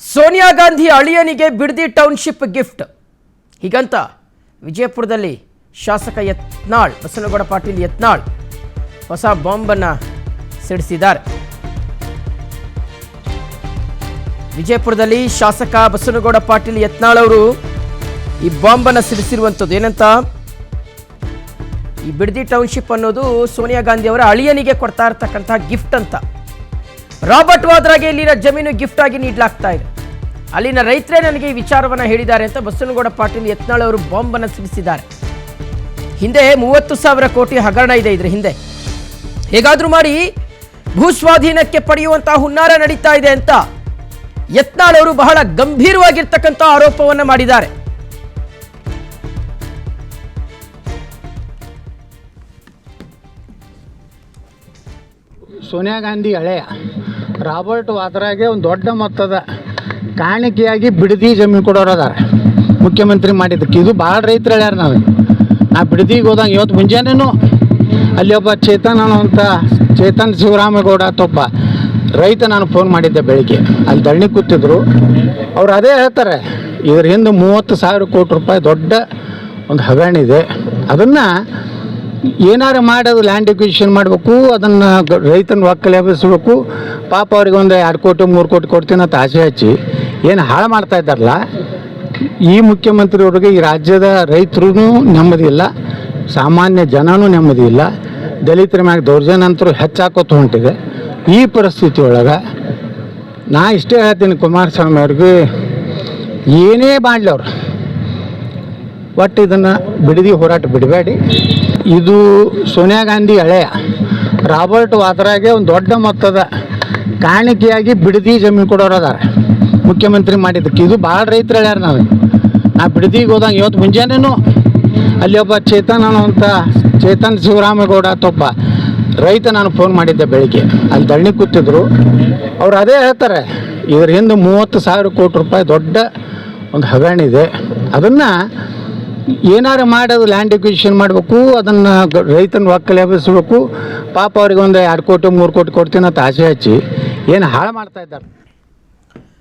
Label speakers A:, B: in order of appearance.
A: Sonia Gandhi ಅಳಿಯನಿಗೆ Bidadi township gift ಹೀಗಂತ ವಿಜಯಪುರದಲ್ಲಿ ಶಾಸಕ ಯತ್ನಾಳ್ ಬಸನಗೌಡ ಪಾಟೀಲ್ ಯತ್ನಾಳ್ ಹೊಸ ಬಾಂಬನ್ನು ಸಿಡಿಸಿದ್ದಾರೆ. ವಿಜಯಪುರದಲ್ಲಿ ಶಾಸಕ ಬಸನಗೌಡ ಪಾಟೀಲ್ ಯತ್ನಾಳ್ ಅವರು ಈ ಬಾಂಬನ್ನು ಸಿಡಿಸಿರುವಂಥದ್ದು. ಏನಂತ, ಈ ಬಿಡದಿ ಟೌನ್ಶಿಪ್ ಅನ್ನೋದು ಸೋನಿಯಾ ಗಾಂಧಿ ಅವರ ಅಳಿಯನಿಗೆ ಕೊಡ್ತಾ ಇರತಕ್ಕಂಥ ಗಿಫ್ಟ್ ಅಂತ. ರಾಬರ್ಟ್ ವಾದ್ರಾಗೆ ಇಲ್ಲಿನ ಜಮೀನು ಗಿಫ್ಟ್ ಆಗಿ ನೀಡಲಾಗ್ತಾ ಇದೆ. ಅಲ್ಲಿನ ರೈತರೇ ನನಗೆ ಈ ವಿಚಾರವನ್ನು ಹೇಳಿದ್ದಾರೆ ಅಂತ ಬಸನಗೌಡ ಪಾಟೀಲ್ ಯತ್ನಾಳ್ ಅವರು ಬಾಂಬನ್ನು ಸಿಡಿಸಿದ್ದಾರೆ. ಹಿಂದೆ 30,000 ಕೋಟಿ ಹಗರಣ ಇದೆ. ಇದ್ರ ಹಿಂದೆ ಹೇಗಾದ್ರೂ ಮಾಡಿ ಭೂಸ್ವಾಧೀನಕ್ಕೆ ಪಡೆಯುವಂತಹ ಹುನ್ನಾರ ನಡೀತಾ ಇದೆ ಅಂತ ಯತ್ನಾಳ್ ಅವರು ಬಹಳ ಗಂಭೀರವಾಗಿರ್ತಕ್ಕಂಥ ಆರೋಪವನ್ನು ಮಾಡಿದ್ದಾರೆ.
B: ಸೋನಿಯಾ ಗಾಂಧಿ ಹಳೆಯ ರಾಬರ್ಟ್ ವಾದ್ರಾಗೆ ಒಂದು ದೊಡ್ಡ ಮೊತ್ತದ ಕಾಣಿಕೆಯಾಗಿ ಬಿಡದಿ ಜಮೀನು ಕೊಡೋರು ಅದಾರೆ ಮುಖ್ಯಮಂತ್ರಿ ಮಾಡಿದ್ದಕ್ಕೆ. ಇದು ಭಾಳ ರೈತರು ಹೇಳ್ಯಾರ. ನಾ ಬಿಡದಿಗೆ ಹೋದಂಗೆ ಇವತ್ತು ಮುಂಜಾನೆನೂ ಅಲ್ಲಿ ಒಬ್ಬ ಚೇತನ್ ಶಿವರಾಮೇಗೌಡ ತೊಬ್ಬ ರೈತ ನಾನು ಫೋನ್ ಮಾಡಿದ್ದೆ ಬೆಳಿಗ್ಗೆ. ಅಲ್ಲಿ ಧರಣಿ ಕೂತಿದ್ರು. ಅವ್ರು ಅದೇ ಹೇಳ್ತಾರೆ, ಇದ್ರ ಹಿಂದೆ 30,000 ಕೋಟಿ ರೂಪಾಯಿ ದೊಡ್ಡ ಒಂದು ಹಗರಣ ಇದೆ. ಅದನ್ನು ಏನಾರು ಮಾಡಿ ಅದು ಲ್ಯಾಂಡ್ ಎಕ್ವಿಷನ್ ಮಾಡಬೇಕು, ಅದನ್ನು ರೈತನ ಒಕ್ಕಲೆ ಎಬ್ಬಿಸ್ಬೇಕು. ಪಾಪ ಅವ್ರಿಗೆ ಒಂದು 2 ಕೋಟಿ 3 ಕೋಟಿ ಕೊಡ್ತೀನಿ ಅಂತ ಆಸೆ ಹಚ್ಚಿ ಏನು ಹಾಳು ಮಾಡ್ತಾ ಇದ್ದಾರಲ್ಲ. ಈ ಮುಖ್ಯಮಂತ್ರಿಯವ್ರಿಗೆ ಈ ರಾಜ್ಯದ ರೈತರೂ ನೆಮ್ಮದಿ ಇಲ್ಲ, ಸಾಮಾನ್ಯ ಜನನೂ ನೆಮ್ಮದಿ ಇಲ್ಲ. ದಲಿತರ ಮ್ಯಾಗ ದೌರ್ಜನ್ಯ ಅಂತರೂ ಹೆಚ್ಚಾಕೋತ ಹೊಂಟಿದೆ. ಈ ಪರಿಸ್ಥಿತಿ ಒಳಗೆ ನಾ ಇಷ್ಟೇ ಹೇಳ್ತೀನಿ, ಕುಮಾರಸ್ವಾಮಿ ಅವ್ರಿಗೆ ಏನೇ ಮಾಡಲಿ ಅವರು ಒಟ್ಟು ಇದನ್ನು ಬಿಡದಿ ಹೋರಾಟ ಬಿಡಬೇಡಿ. ಇದು ಸೋನಿಯಾ ಗಾಂಧಿ ಹಳೆಯ ರಾಬರ್ಟ್ ವಾದ್ರಾಗೆ ಒಂದು ದೊಡ್ಡ ಮೊತ್ತದ ಕಾಣಿಕೆಯಾಗಿ ಬಿಡದಿ ಜಮೀನು ಕೊಡೋರು ಅದಾರೆ ಮುಖ್ಯಮಂತ್ರಿ ಮಾಡಿದ್ದಕ್ಕೆ. ಇದು ಭಾಳ ರೈತರು ಹೇಳ್ಯಾರ. ನಾ ಬಿಡದಿಗೆ ಹೋದಂಗೆ ಇವತ್ತು ಮುಂಜಾನೆನೂ ಅಲ್ಲಿ ಒಬ್ಬ ಚೇತನ್ ಶಿವರಾಮೇಗೌಡ ತೊಬ್ಬ ರೈತ ನಾನು ಫೋನ್ ಮಾಡಿದ್ದೆ ಬೆಳಿಗ್ಗೆ. ಅಲ್ಲಿ ಧರಣಿ ಕೂತಿದ್ರು. ಅವ್ರು ಅದೇ ಹೇಳ್ತಾರೆ, ಇದ್ರ ಹಿಂದೆ 30,000 ಕೋಟಿ ರೂಪಾಯಿ ದೊಡ್ಡ ಒಂದು ಹಗರಣ ಇದೆ. ಅದನ್ನು ಏನಾರು ಮಾಡಿ ಅದು ಲ್ಯಾಂಡ್ ಎಕ್ವಿಷನ್ ಮಾಡಬೇಕು, ಅದನ್ನು ರೈತನ ಒಕ್ಕಲೆ ಎಬ್ಬಿಸ್ಬೇಕು. ಪಾಪ ಅವ್ರಿಗೆ ಒಂದು 2 ಕೋಟಿ 3 ಕೋಟಿ ಕೊಡ್ತೀನಿ ಅಂತ ಆಸೆ ಹಚ್ಚಿ ಏನು ಹಾಳು ಮಾಡ್ತಾ ಇದ್ದಾರೆ.